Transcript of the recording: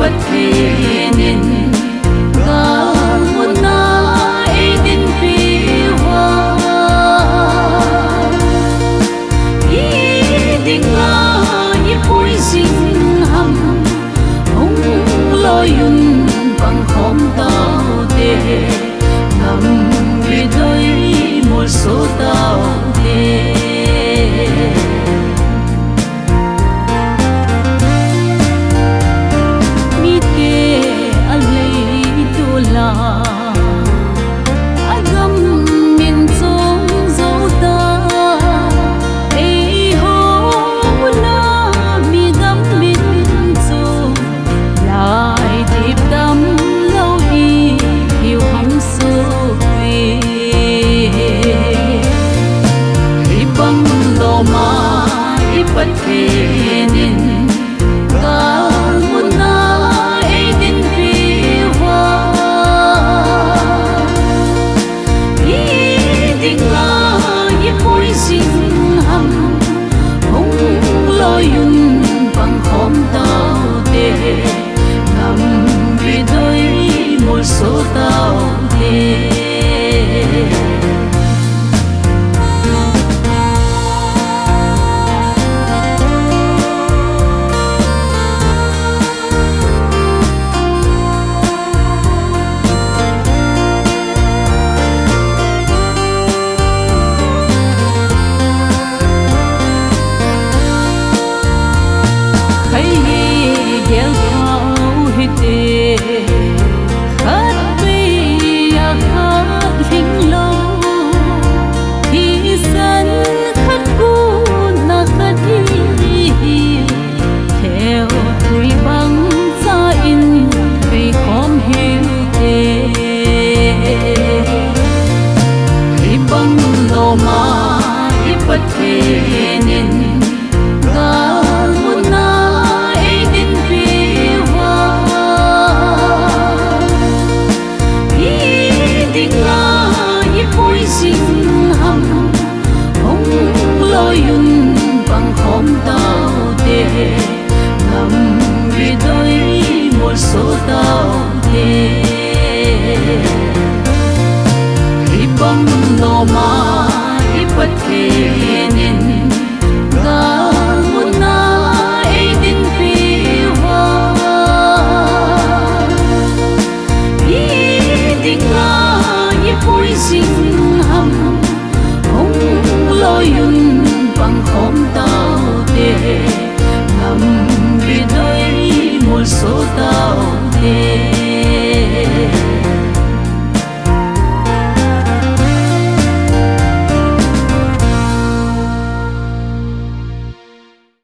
ipatinin gamon na idinpiwa idinga ipuisingham hong loyun bang khom tao te ngam vidoi mulso tao te ipatinin gamon na idinpiwa idinga ipuisingham hong loyun bang khom tao te ngam vidoi mulso tao te ipatinin gamon na idinpiwa idinga ipuisingham hong loyun bang khom tao te ngam vidoi mulso tao te ibang loma ipatinin